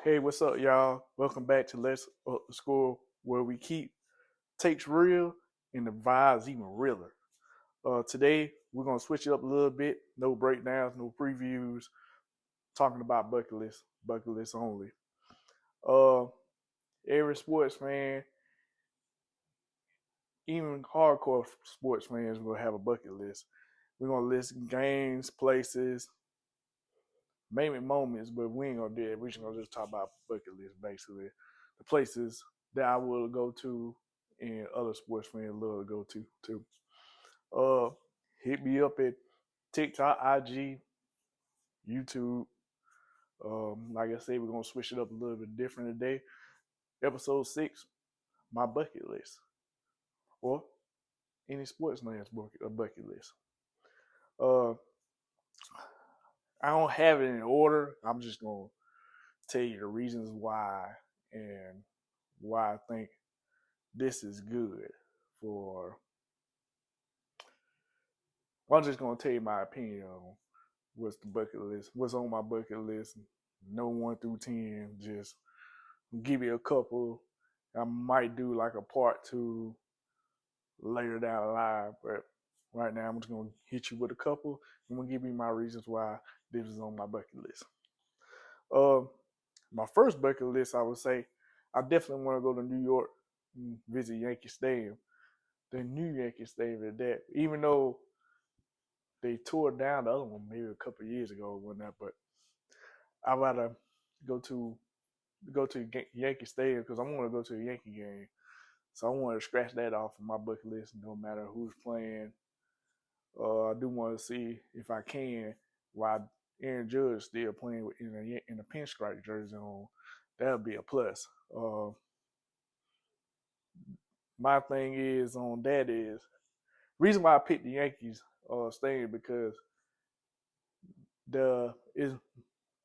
Hey, what's up, y'all? Welcome back to Let's Up the Score, where we keep takes real and the vibes even realer. Today, we're going to switch it up a little bit. No breakdowns, no previews, talking about bucket list only. Uh, every sports fan, even hardcore sports fans, will have a bucket list. We're going to list games, places, maybe moments, but we ain't going to do it. We're just going to just talk about bucket list, basically. The places that I will go to and other sports fans love to go to too. Uh, Hit me up at TikTok, IG, YouTube. Like I said, we're gonna switch it up a little bit different today. Episode 6, my bucket list, or any sports man's bucket list. Uh, I don't have it in order. I'm just gonna tell you the reasons why and why I think this is good for. Well, I'm just gonna tell you my opinion on what's the bucket list, what's on my bucket list. No 1 through 10, just give you a couple. I might do like a part two later down the line, but right now I'm just gonna hit you with a couple. I'm gonna give you my reasons why this is on my bucket list. Uh, my first bucket list, I would say, I definitely want to go to New York and visit Yankee Stadium. The new Yankee Stadium at that, even though they tore down the other one maybe a couple of years ago or whatnot, but I'd rather go to Yankee Stadium because I want to go to a Yankee game. So I want to scratch that off of my bucket list, no matter who's playing. I do want to see if I can while Aaron Judge still playing in a pinstripe jersey on. That would be a plus. My thing is on that is reason why I picked the Yankees stadium because the is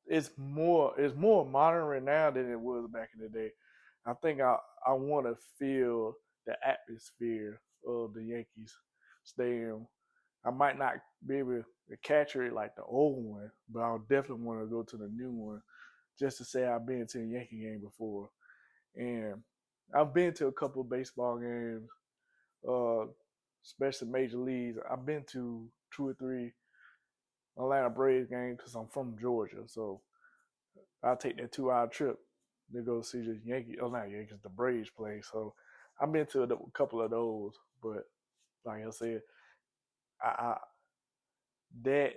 it's more modern right now than it was back in the day. I think I want to feel the atmosphere of the Yankees stadium. I might not be able to capture it like the old one, but I'll definitely want to go to the new one just to say I've been to a Yankee game before. And I've been to a couple of baseball games, uh, especially major leagues. I've been to 2 or 3 Atlanta Braves games because I'm from Georgia, so I'll take that 2 hour trip to go see the Yankees. Oh, not Yankees, the Braves play. So I've been to a couple of those, but like I said, I that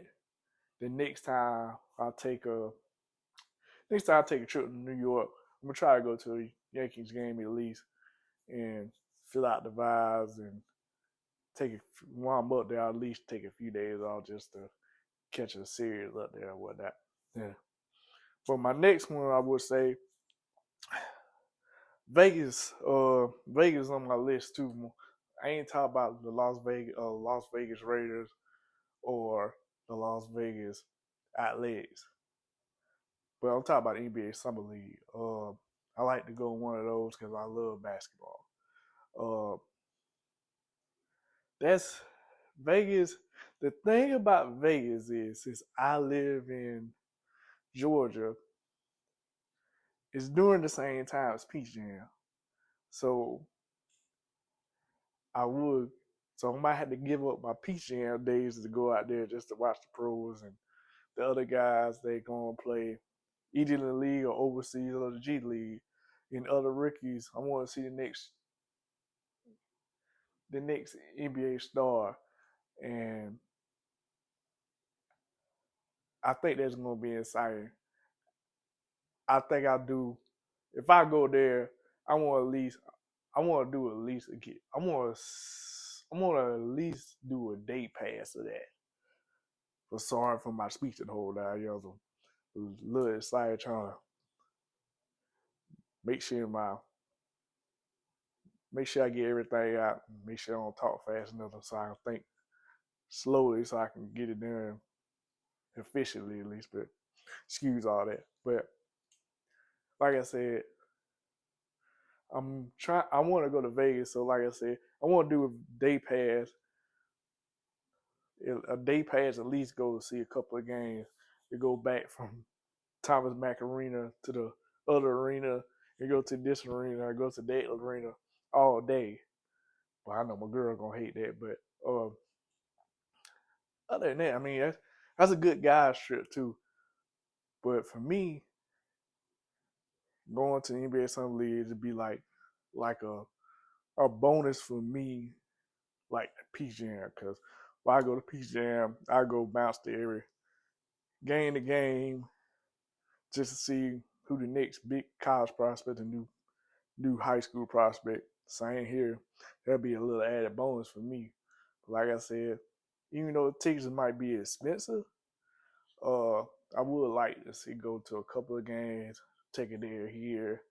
the next time I take a trip to New York, I'm gonna try to go to a Yankees game at least and fill out the vibes and take it while I'm up there. I'll at least take a few days off just to catch a series up there and whatnot. Yeah. For my next one, I would say Vegas. Vegas on my list too. I ain't talking about the Las Vegas Raiders or the Las Vegas Athletics, but I'm talking about the NBA Summer League. I like to go to one of those because I love basketball. Uh, that's Vegas. The thing about Vegas is, since I live in Georgia, it's during the same time as Peach Jam, so I would. So I might have to give up my Peach Jam days to go out there just to watch the pros and the other guys. They gonna play either in the league or overseas or the G League. And other rookies, I want to see the next NBA star, and I think that's gonna be exciting. I think I do. If I go there, I want at least. I want to do at least a get. I want to at least do a day pass of that. But sorry for my speech the whole time. I was a little excited trying to make sure my make sure I get everything out. Make sure I don't talk fast enough so I can think slowly so I can get it done efficiently at least. But excuse all that. But like I said, I want to go to Vegas. So like I said, I want to do a day pass. A day pass at least go to see a couple of games. To go back from Thomas Mack Arena to the other arena and go to this arena or go to that arena all day. Well, I know my girl gonna hate that, but other than that, I mean that's a good guys trip too. But for me, going to the NBA Summer League to be like a bonus for me, like Peach Jam, because when I go to Peach Jam, I go bounce to every game to game just to see who the next big college prospect and new high school prospect. Same here. That'll be a little added bonus for me. Like I said, even though tickets might be expensive, uh, I would like to see go to a couple of games, take a day here,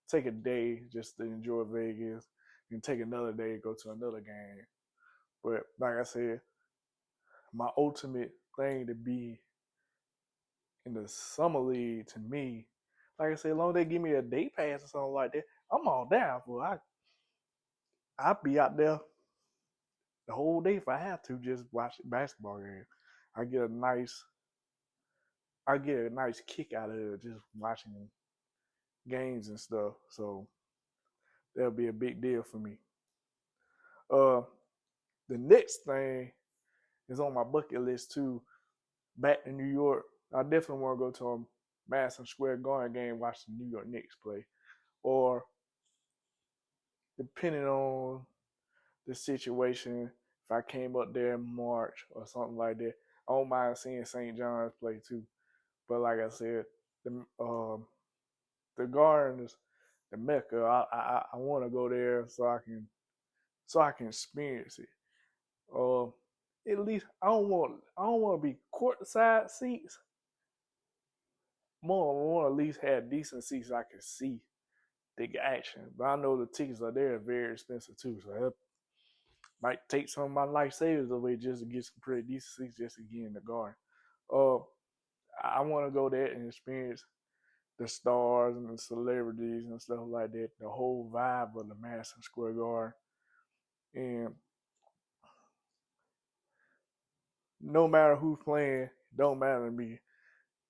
take a day just to enjoy Vegas, and take another day to go to another game. But like I said, my ultimate thing to be in the summer league to me, like I said, as long as they give me a day pass or something like that, I'm all down for it. I'd be out there the whole day if I have to just watch the basketball game. I get a nice I get a nice kick out of it just watching games and stuff. So that'll be a big deal for me. Uh the next thing is on my bucket list too. Back to New York. I definitely want to go to a Madison Square Garden game, watch the New York Knicks play. Or depending on the situation, if I came up there in March or something like that, I don't mind seeing St. John's play too. But like I said, the Gardens, the Mecca, I want to go there so I can experience it. Uh, at least I don't want to be courtside seats. More I want to at least have decent seats I can see the action. But I know the tickets are there very expensive too, so that might take some of my life savings away just to get some pretty decent seats just to get in the garden. Uh, I want to go there and experience the stars and the celebrities and stuff like that, the whole vibe of the Madison Square Garden. And no matter who's playing, don't matter to me.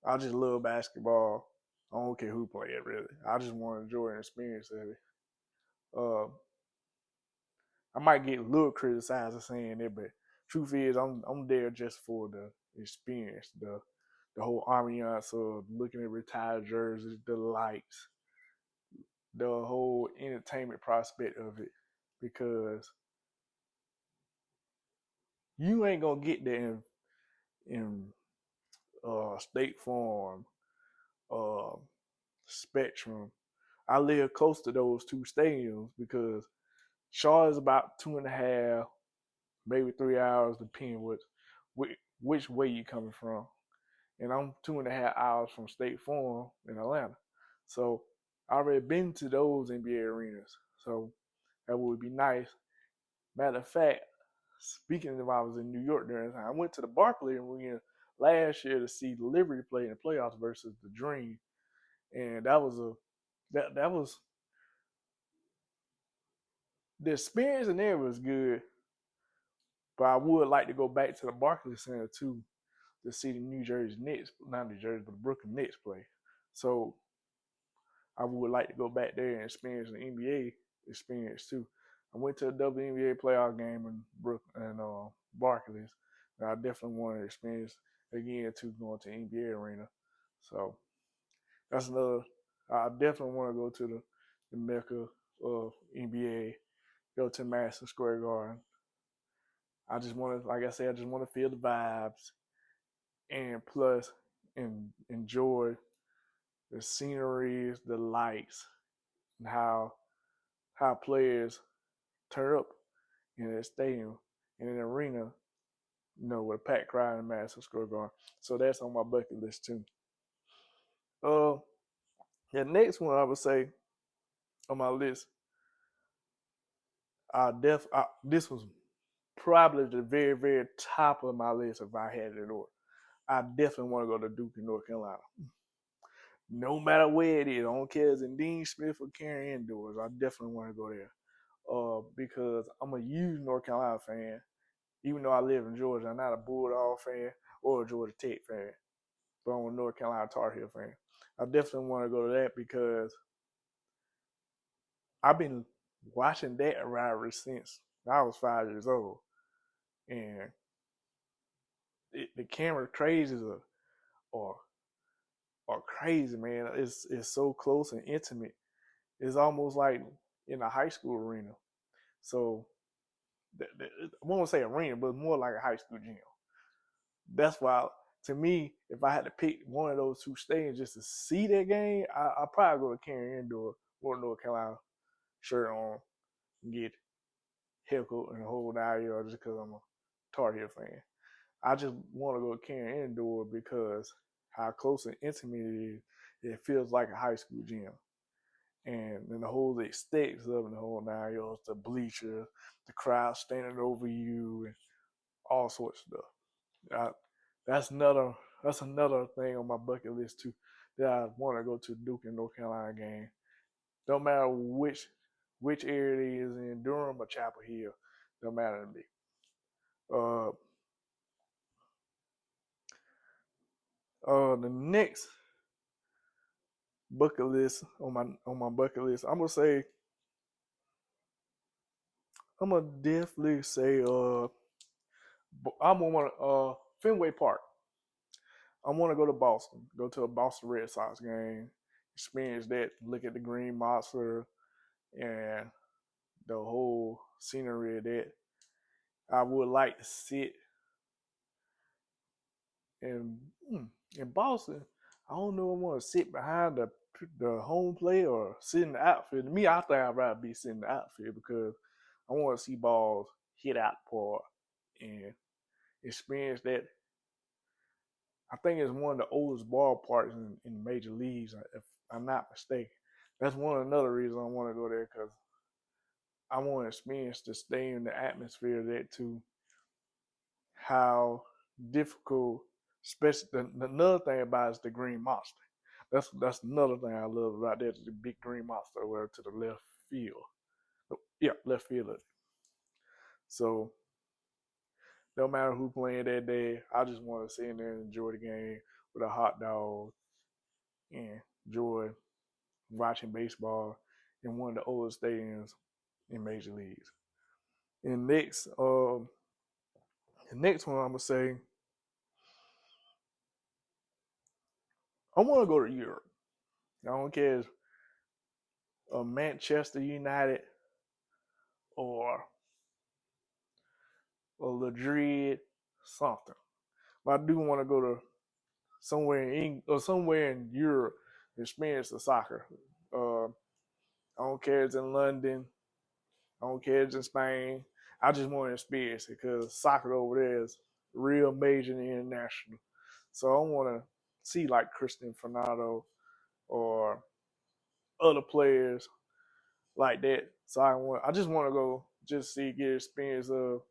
I just love basketball. I don't care who plays really. I just want to enjoy the experience of it. Uh, I might get a little criticized for saying it, but truth is, I'm there just for the experience, the whole ambiance of looking at retired jerseys, the lights, the whole entertainment prospect of it, because you ain't gonna get there in State Farm, uh, Spectrum. I live close to those two stadiums because Shaw is about 2.5, maybe 3 hours, depending which way you coming from. And I'm 2.5 hours from State Farm in Atlanta. So I already been to those NBA arenas. So that would be nice. Matter of fact, speaking of I was in New York during the time, I went to the Barclays Arena last year to see the Liberty play in the playoffs versus the Dream. And that was the experience in there was good. But I would like to go back to the Barclays Center too to see the New Jersey Nets, not New Jersey, but the Brooklyn Nets play. So I would like to go back there and experience the NBA experience too. I went to a WNBA playoff game in Brooklyn and Barclays. And I definitely want to experience again too going to the NBA arena. So that's another. I definitely want to go to the Mecca of NBA. Go to Madison Square Garden. I just want to, like I said, I just want to feel the vibes and plus enjoy the sceneries, the lights, and how players turn up in a stadium in an arena, with a packed crowd in Madison Square Garden. So that's on my bucket list too. Uh, the next one I would say on my list, this was probably the very very top of my list if I had it in order. I definitely want to go to Duke in North Carolina. No matter where it is, I don't care if it's in Dean Smith or Karen Indoors. I definitely want to go there. Because I'm a huge North Carolina fan, even though I live in Georgia. I'm not a Bulldog fan or a Georgia Tech fan. but I'm a North Carolina Tar Heel fan. I definitely want to go to that because I've been watching that rivalry since I was 5 years old, and the camera crazes are are crazy, man. It's so close and intimate. It's almost like in a high school arena. So I won't say arena, but more like a high school gym. That's why, to me, if I had to pick one of those two stadiums just to see that game, I'd probably go to Carrier Indoor or North Carolina shirt on and get heckled and the whole 9 yards just because I'm a Tar Heel fan. I just want to go to Carrier Indoor because how close and intimate it is. It feels like a high school gym. And then the whole aesthetics of the whole 9 yards, the bleachers, the crowd standing over you, and all sorts of stuff. That's another thing on my bucket list too. That I want to go to Duke and North Carolina game. Don't matter which area it is in, Durham or Chapel Hill. Don't matter to me. The next bucket list on my bucket list, I'm gonna definitely say I'm gonna want Fenway Park. I want to go to Boston, go to a Boston Red Sox game, experience that, look at the Green Monster and the whole scenery of that. I would like to sit in in Boston. I don't know if I want to sit behind the home plate or sit in the outfield. To me, I think I'd rather be sitting in the outfield because I want to see balls hit out the park and experience that. I think it's one of the oldest ballparks in major leagues, if I'm not mistaken. That's another reason I want to go there because I want to experience the stadium, the atmosphere of that too. How difficult, especially another thing about it is the Green Monster. That's another thing I love about that, the big Green Monster over to the left field. Yeah, left field. So no matter who playing that day, I just want to sit in there and enjoy the game with a hot dog and enjoy watching baseball in one of the oldest stadiums in major leagues. And the next one I'm gonna say, I want to go to Europe. I don't care if Manchester United or Madrid, something. But I do want to go to somewhere in England or somewhere in Europe to experience the soccer. I don't care if it's in London. I don't care if it's in Spain. I just want to experience it because soccer over there is real major and international. So I want to see like Cristiano Ronaldo or other players like that. So I just want to go just see get experience of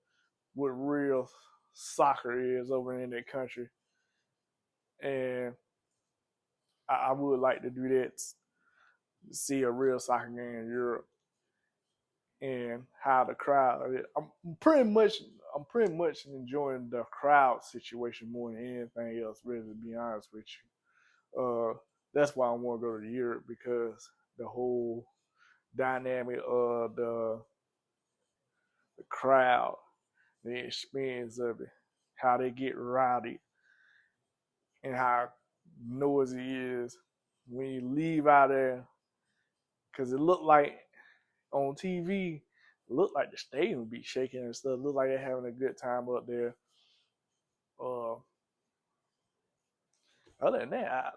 what real soccer is over in that country, and I would like to do that. See a real soccer game in Europe and how the crowd. I'm pretty much enjoying the crowd situation more than anything else. Really, to be honest with you, that's why I want to go to Europe because the whole dynamic of the crowd, the experience of it, how they get rowdy, and how noisy it is when you leave out there. Because it looked like on TV, it looked like the stadium would be shaking and stuff. It looked like they're having a good time up there. Uh, Other than that,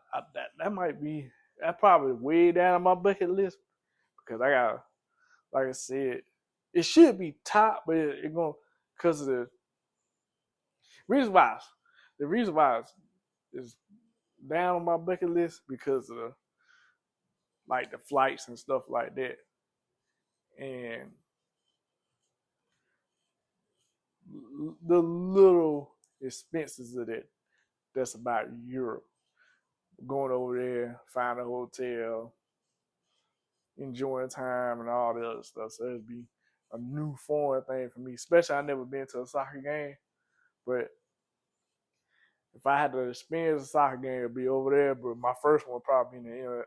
that might be that probably way down on my bucket list because I got, like I said, it should be top, but it going because of the reason why. The reason why is down on my bucket list because of like the flights and stuff like that, and the little expenses of that. That's about Europe. Going over there, find a hotel, enjoying time, and all the other stuff. So it'd be a new foreign thing for me. Especially I never been to a soccer game, but if I had to experience a soccer game, it'd be over there. But my first one would probably be the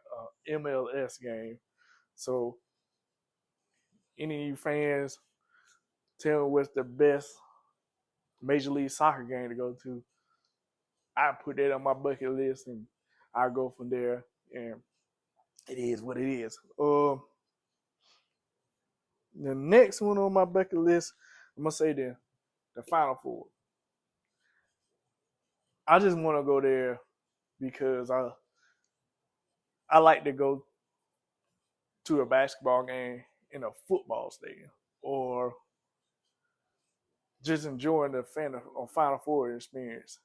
MLS game. So, any of you fans, tell me what's the best Major League Soccer game to go to. I put that on my bucket list, and I go from there. And it is what it is. The next one on my bucket list, I'm gonna say the Final Four. I just want to go there because I like to go to a basketball game in a football stadium, or just enjoying the Final Four experience,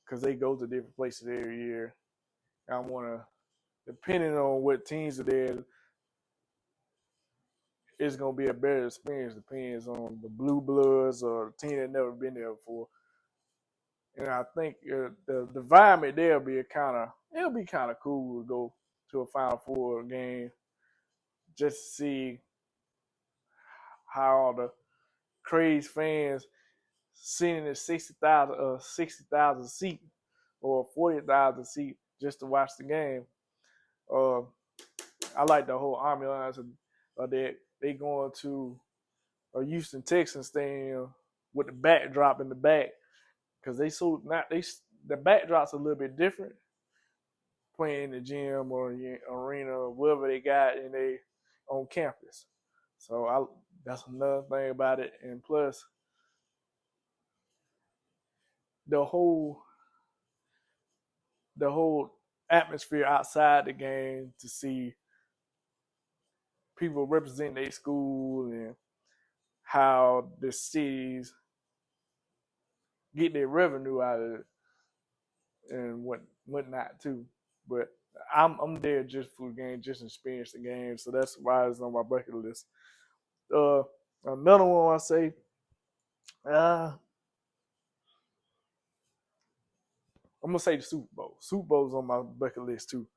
because they go to different places every year. I want to, depending on what teams are there, it's gonna be a better experience. Depends on the Blue Bloods or the team that never been there before. And I think the environment there will be it'll be kind of cool to go to a Final Four game, just to see how the crazy fans sitting in 60,000 seat or 40,000 seat just to watch the game. I like the whole ambiance of that. They going to a Houston Texans stadium with the backdrop in the back, because the backdrop's a little bit different playing in the gym or the arena or wherever they got in they on campus. So that's another thing about it. And plus, the whole atmosphere outside the game, to see people represent their school and how the cities get their revenue out of it and whatnot too. But I'm there just for the game, just experience the game. So that's why it's on my bucket list. Another one I say, I'm gonna say the Super Bowl. Super Bowl's on my bucket list too.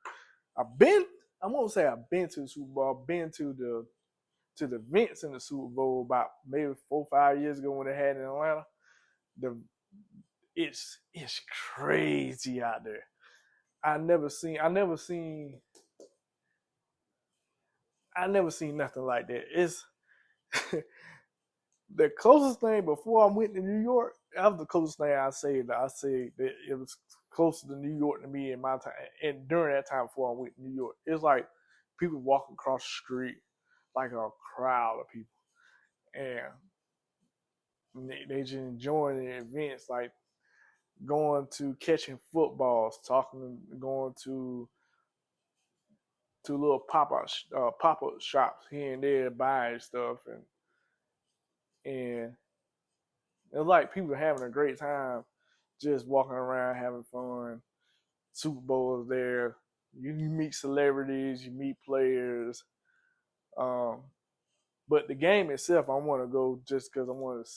I won't say I've been to the Super Bowl. I've been to the events in the Super Bowl about maybe 4 or 5 years ago when they had it in Atlanta. It's crazy out there. I never seen nothing like that. It's the closest thing before I went to New York. That was the closest thing I say that it was closer to New York to me in my time. And during that time before I went to New York, it's like people walking across the street, like a crowd of people, and they just enjoying the events, like going to catching footballs, going to little pop-up shops here and there, buying stuff, and it's like people having a great time, just walking around having fun. Super Bowl is there. You meet celebrities, you meet players. But the game itself, I want to go just because I want to